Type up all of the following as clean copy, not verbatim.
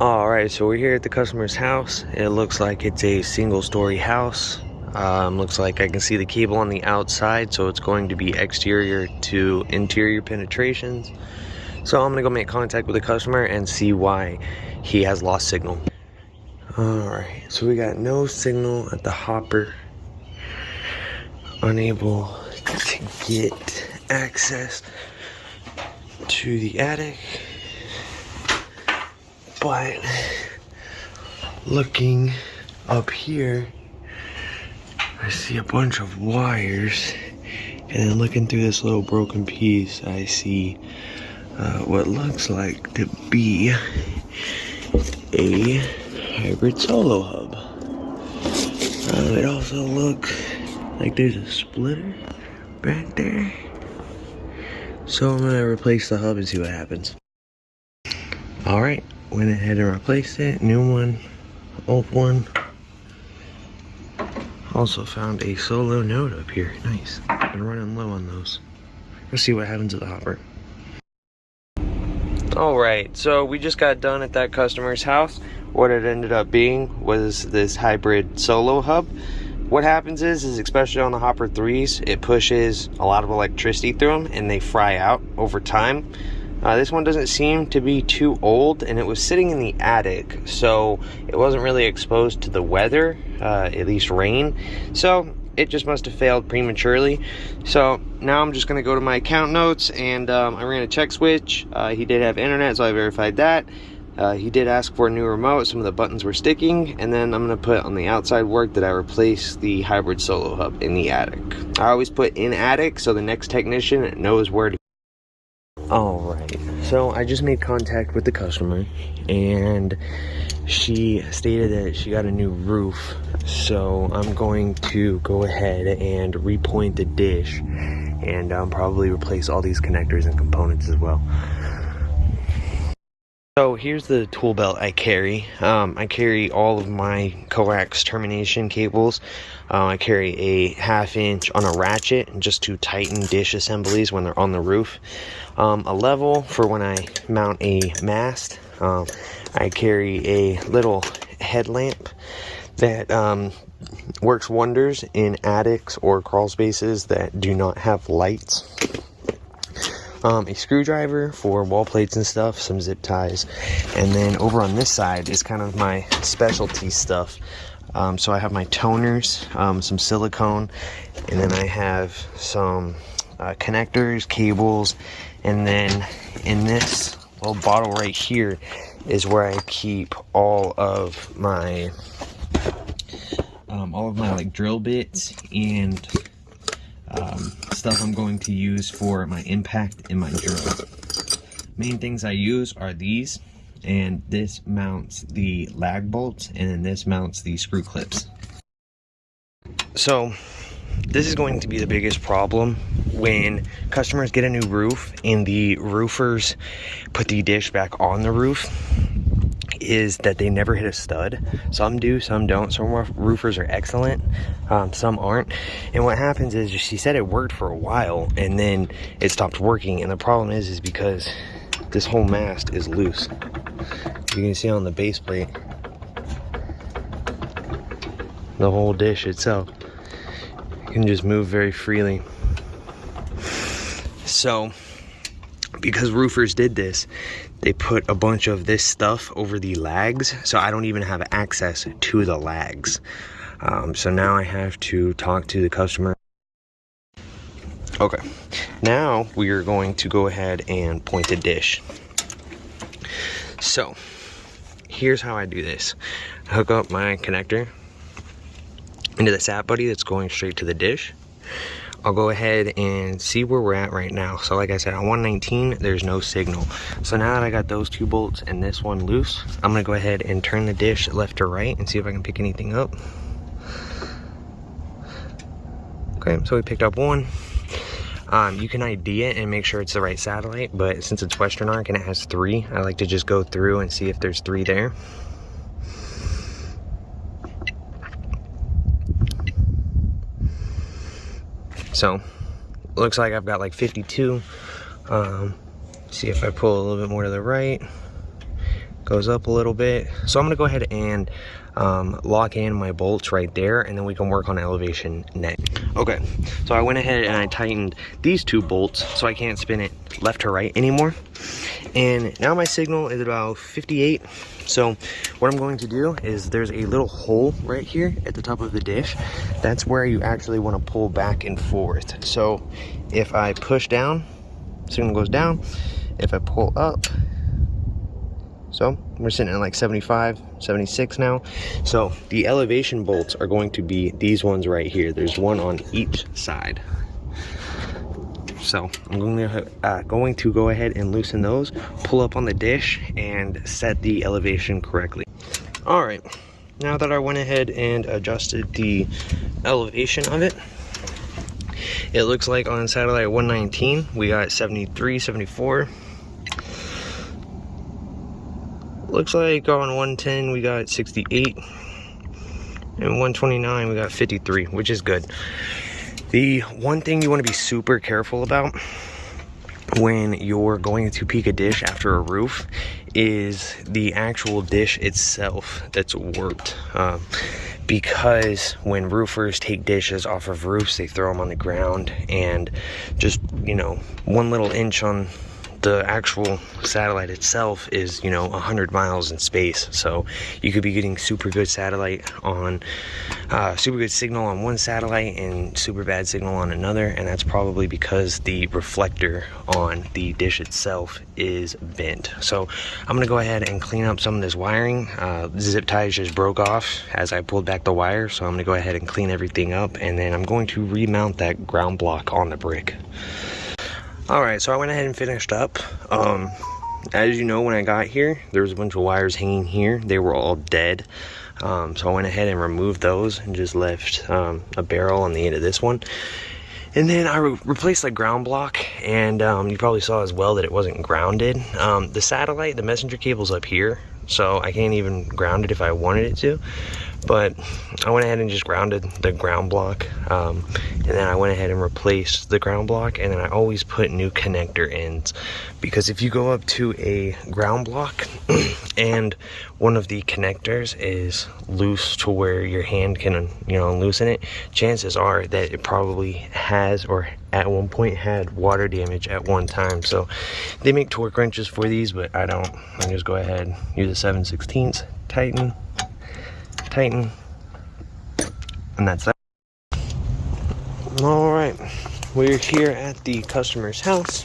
Alright, so we're here at the customer's house. It looks like it's a single-story house. Looks like I can see the cable on the outside, so it's going to be exterior to interior penetrations. So I'm gonna go make contact with the customer and see why he has lost signal. Alright, so we got no signal at the hopper. Unable to get access to the attic. But looking up here, I see a bunch of wires, and then looking through this little broken piece, I see what looks like to be a hybrid solo hub. It also looks like there's a splitter back there. So I'm gonna replace the hub and see what happens. Alright, went ahead and replaced it. New one, old one. Also found a solo node up here. Nice. Been running low on those. Let's see what happens to the hopper. Alright, so we just got done at that customer's house. What it ended up being was this hybrid solo hub. What happens is especially on the Hopper 3s, it pushes a lot of electricity through them and they fry out over time. This one doesn't seem to be too old, and it was sitting in the attic, so it wasn't really exposed to the weather, at least rain. So it just must have failed prematurely. So now I'm just going to go to my account notes, and I ran a check switch. He did have internet, so I verified that. He did ask for a new remote. Some of the buttons were sticking, and then I'm going to put on the outside work that I replace the hybrid solo hub in the attic. I always put in attic so the next technician knows where to. Alright, so I just made contact with the customer, and she stated that she got a new roof. So I'm going to go ahead and repoint the dish, and probably replace all these connectors and components as well. So here's the tool belt I carry. I carry all of my coax termination cables. I carry a 1/2 inch on a ratchet just to tighten dish assemblies when they're on the roof. A level for when I mount a mast. I carry a little headlamp that works wonders in attics or crawl spaces that do not have lights. A screwdriver for wall plates and stuff, some zip ties, and then over on this side is kind of my specialty stuff. So I have my toners, some silicone, and then I have some connectors, cables, and then in this little bottle right here is where I keep all of my like drill bits and stuff I'm going to use for my impact and my drill. Main things I use are these, and this mounts the lag bolts, and then this mounts the screw clips. So this is going to be the biggest problem when customers get a new roof and the roofers put the dish back on the roof, is that they never hit a stud. Some do, some don't. Some roofers are excellent, some aren't. And what happens is, she said it worked for a while and then it stopped working, and the problem is because this whole mast is loose. You can see on the base plate, the whole dish itself can just move very freely. So because roofers did this, they put a bunch of this stuff over the lags, so I don't even have access to the lags. So now I have to talk to the customer. Okay, now we are going to go ahead and point the dish. So here's how I do this. I hook up my connector into the sat buddy that's going straight to the dish. I'll go ahead and see where we're at right now. So like I said, on 119, there's no signal. So now that I got those two bolts and this one loose, I'm gonna go ahead and turn the dish left to right and see if I can pick anything up. Okay, so we picked up one. You can ID it and make sure it's the right satellite, but since it's Western Arc and it has 3, I like to just go through and see if there's 3 there. So looks like I've got like 52. See if I pull a little bit more to the right, goes up a little bit. So I'm gonna go ahead and lock in my bolts right there, and then we can work on elevation next. Okay, so I went ahead and I tightened these 2 bolts so I can't spin it left to right anymore. And now my signal is about 58. So what I'm going to do is, there's a little hole right here at the top of the dish. That's where you actually want to pull back and forth. So if I push down, signal goes down. If I pull up, so we're sitting at like 75, 76 now. So the elevation bolts are going to be these ones right here. There's one on each side. So I'm going to go ahead and loosen those, pull up on the dish, and set the elevation correctly. All right, now that I went ahead and adjusted the elevation of it, it looks like on satellite 119, we got 73, 74. Looks like on 110, we got 68. And 129, we got 53, which is good. The one thing you want to be super careful about when you're going to peak a dish after a roof is the actual dish itself that's warped. Because when roofers take dishes off of roofs, they throw them on the ground, and just, you know, 1 little inch on the actual satellite itself is, you know, 100 miles in space. So you could be getting super good satellite on super good signal on one satellite and super bad signal on another, and that's probably because the reflector on the dish itself is bent. So I'm gonna go ahead and clean up some of this wiring. The zip ties just broke off as I pulled back the wire, so I'm gonna go ahead and clean everything up, and then I'm going to remount that ground block on the brick. Alright, so I went ahead and finished up. As you know, when I got here, there was a bunch of wires hanging here. They were all dead. So I went ahead and removed those and just left a barrel on the end of this one. And then I replaced the ground block, and you probably saw as well that it wasn't grounded. The satellite, the messenger cable's up here, so I can't even ground it if I wanted it to. But I went ahead and just grounded the ground block, and then I went ahead and replaced the ground block, and then I always put new connector ends, because if you go up to a ground block and one of the connectors is loose to where your hand can, you know, loosen it, chances are that it probably has, or at one point had, water damage at one time. So they make torque wrenches for these, but I don't. I just go ahead, use a 7/16, tighten, and that's that. All right, we're here at the customer's house.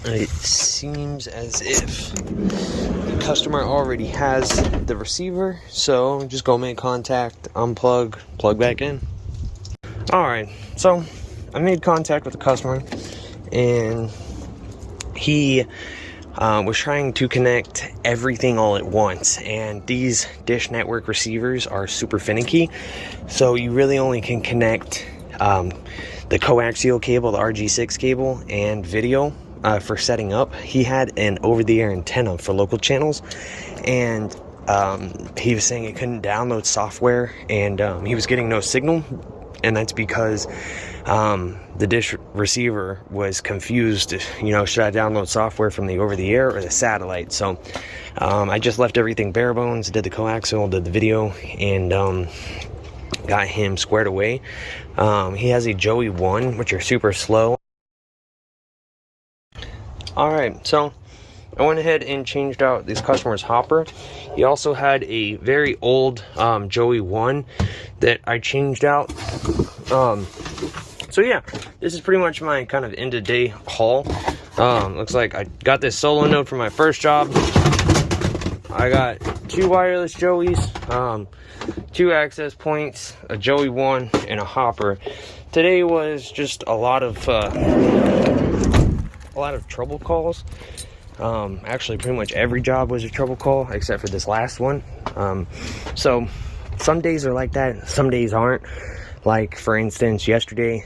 It seems as if the customer already has the receiver, so just go make contact, unplug, plug back in. All right, so I made contact with the customer, and he was trying to connect everything all at once, and these Dish Network receivers are super finicky, so you really only can connect the coaxial cable, the RG6 cable, and video for setting up. He had an over-the-air antenna for local channels, and he was saying it couldn't download software, and he was getting no signal, and that's because the dish receiver was confused, you know, should I download software from the over-the-air or the satellite? So I just left everything bare bones, did the coaxial, did the video, and got him squared away. He has a Joey 1, which are super slow. Alright, so I went ahead and changed out this customer's hopper. He also had a very old Joey 1 that I changed out. So yeah, this is pretty much my kind of end-of-day haul. Looks like I got this solo node for my first job. I got 2 wireless Joeys, 2 access points, a Joey 1, and a hopper. Today was just a lot of trouble calls. Actually, pretty much every job was a trouble call except for this last one. So some days are like that, some days aren't. Like, for instance, yesterday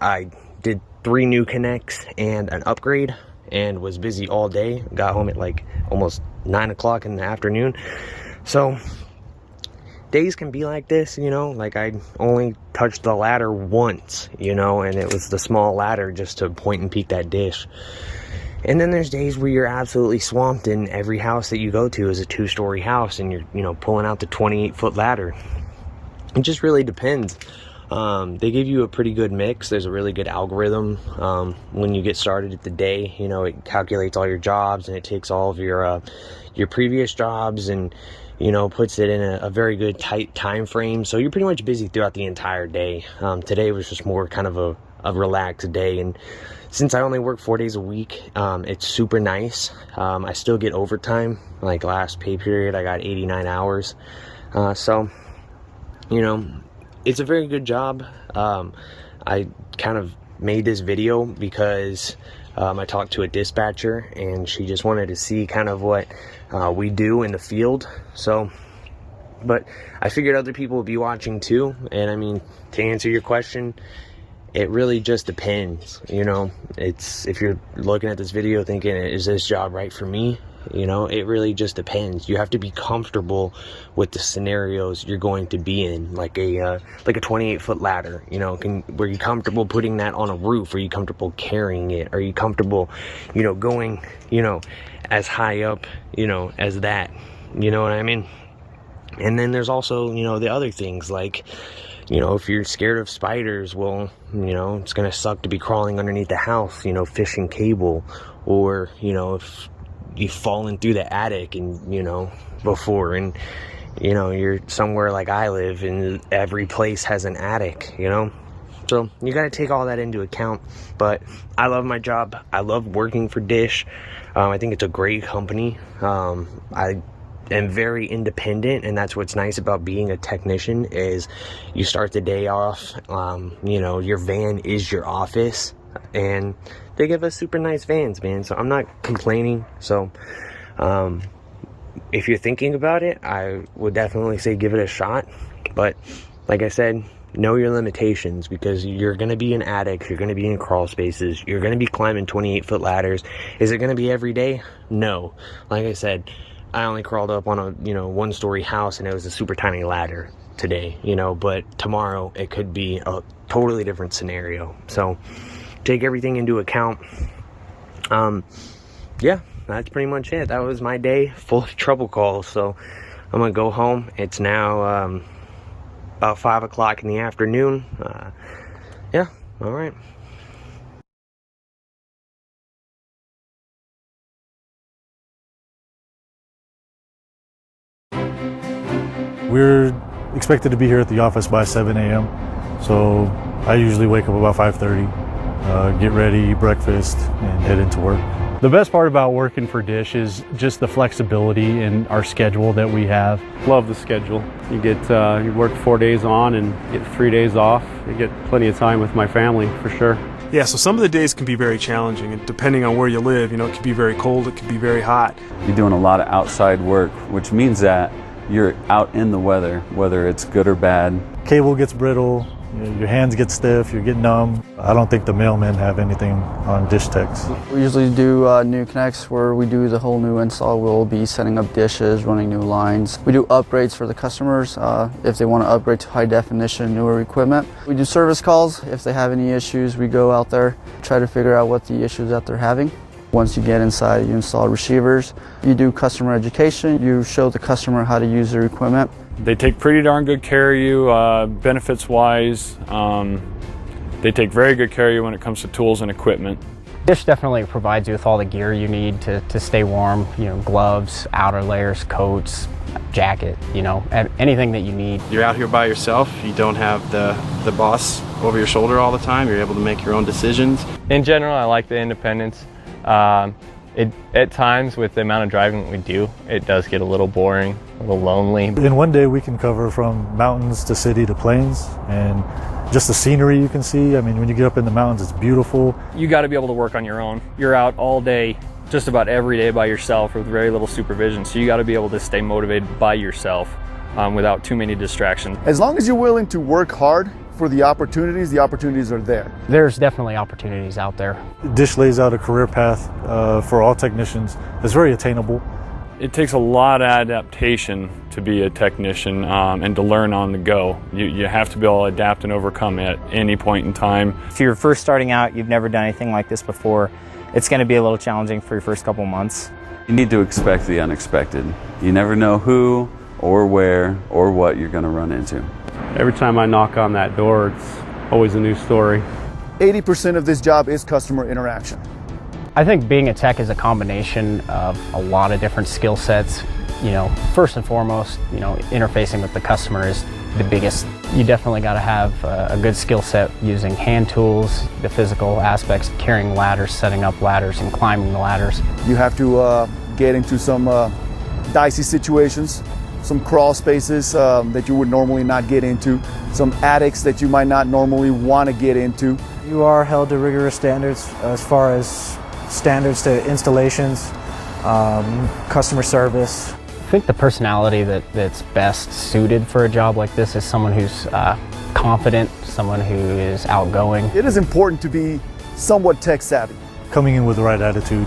I did 3 new connects and an upgrade and was busy all day. Got home at like almost 9 o'clock in the afternoon. So days can be like this, you know, like I only touched the ladder once, you know, and it was the small ladder just to point and peek that dish. And then there's days where you're absolutely swamped and every house that you go to is a 2-story house and you're, you know, pulling out the 28-foot ladder. It just really depends. They give you a pretty good mix. There's a really good algorithm when you get started at the day. You know, it calculates all your jobs and it takes all of your previous jobs and, you know, puts it in a very good tight time frame. So you're pretty much busy throughout the entire day. Today was just more kind of a relaxed day, and since I only work 4 days a week, it's super nice. I still get overtime. Like last pay period, I got 89 hours. So, you know, it's a very good job. I kind of made this video because I talked to a dispatcher and she just wanted to see kind of what we do in the field. So, but I figured other people would be watching too. And I mean, to answer your question, it really just depends. You know, it's, if you're looking at this video thinking, is this job right for me? You know, it really just depends. You have to be comfortable with the scenarios you're going to be in, like a 28-foot ladder. You know, were you comfortable putting that on a roof? Are you comfortable carrying it? Are you comfortable, you know, going, you know, as high up, you know, as that? You know what I mean? And then there's also, you know, the other things like, you know, if you're scared of spiders, well, you know, it's gonna suck to be crawling underneath the house, you know, fishing cable, or, you know, if you've fallen through the attic and, you know, before, and, you know, you're somewhere like I live and every place has an attic, you know, so you got to take all that into account. But I love my job. I love working for Dish. I think it's a great company. I am very independent, and that's what's nice about being a technician is you start the day off, you know, your van is your office, and they give us super nice vans, man. So I'm not complaining. So if you're thinking about it, I would definitely say give it a shot. But like I said, know your limitations, because you're going to be in attics, you're going to be in crawl spaces, you're going to be climbing 28-foot ladders. Is it going to be every day? No. Like I said, I only crawled up on a, you know, 1-story house and it was a super tiny ladder today, you know, but tomorrow it could be a totally different scenario. So take everything into account. Yeah, that's pretty much it. That was my day full of trouble calls. So I'm gonna go home. It's now about 5 o'clock in the afternoon. Yeah, all right. We're expected to be here at the office by 7 a.m. So I usually wake up about 5:30, get ready, eat breakfast, and head into work. The best part about working for Dish is just the flexibility in our schedule that we have. Love the schedule. You get you work 4 days on and get 3 days off. You get plenty of time with my family for sure. Yeah, so some of the days can be very challenging, and depending on where you live, you know, it can be very cold, it can be very hot. You're doing a lot of outside work, which means that you're out in the weather, whether it's good or bad. Cable gets brittle, your hands get stiff, you get numb. I don't think the mailmen have anything on Dish Techs. We usually do new connects where we do the whole new install. We'll be setting up dishes, running new lines. We do upgrades for the customers if they want to upgrade to high definition, newer equipment. We do service calls. If they have any issues, we go out there, try to figure out what the issues that they're having. Once you get inside, you install receivers. You do customer education. You show the customer how to use their equipment. They take pretty darn good care of you, benefits-wise. They take very good care of you when it comes to tools and equipment. Dish definitely provides you with all the gear you need to stay warm. You know, gloves, outer layers, coats, jacket, you know, anything that you need. You're out here by yourself. You don't have the boss over your shoulder all the time. You're able to make your own decisions. In general, I like the independence. At times, with the amount of driving we do, it does get a little boring, a little lonely. In one day we can cover from mountains to city to plains, and just the scenery you can see. I mean, when you get up in the mountains, it's beautiful. You got to be able to work on your own. You're out all day, just about every day by yourself with very little supervision, so you got to be able to stay motivated by yourself without too many distractions. As long as you're willing to work hard for the opportunities are there. There's definitely opportunities out there. Dish lays out a career path for all technicians. It's very attainable. It takes a lot of adaptation to be a technician and to learn on the go. You have to be able to adapt and overcome at any point in time. If you're first starting out, you've never done anything like this before, it's going to be a little challenging for your first couple months. You need to expect the unexpected. You never know who or where or what you're going to run into. Every time I knock on that door, it's always a new story. 80% of this job is customer interaction. I think being a tech is a combination of a lot of different skill sets. You know, first and foremost, you know, interfacing with the customer is the biggest. You definitely got to have a good skill set using hand tools, the physical aspects, carrying ladders, setting up ladders, and climbing the ladders. You have to get into some dicey situations, some crawl spaces that you would normally not get into, some attics that you might not normally want to get into. You are held to rigorous standards as far as standards to installations, customer service. I think the personality that's best suited for a job like this is someone who's confident, someone who is outgoing. It is important to be somewhat tech savvy. Coming in with the right attitude,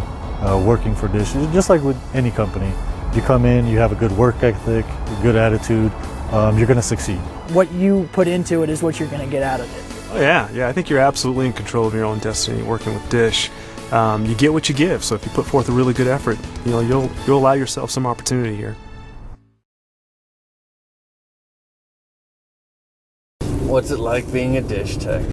working for Dish, just like with any company. You come in, you have a good work ethic, a good attitude, you're going to succeed. What you put into it is what you're going to get out of it. Oh, yeah, I think you're absolutely in control of your own destiny working with Dish. You get what you give, so if you put forth a really good effort, you know, you'll allow yourself some opportunity here. What's it like being a Dish tech?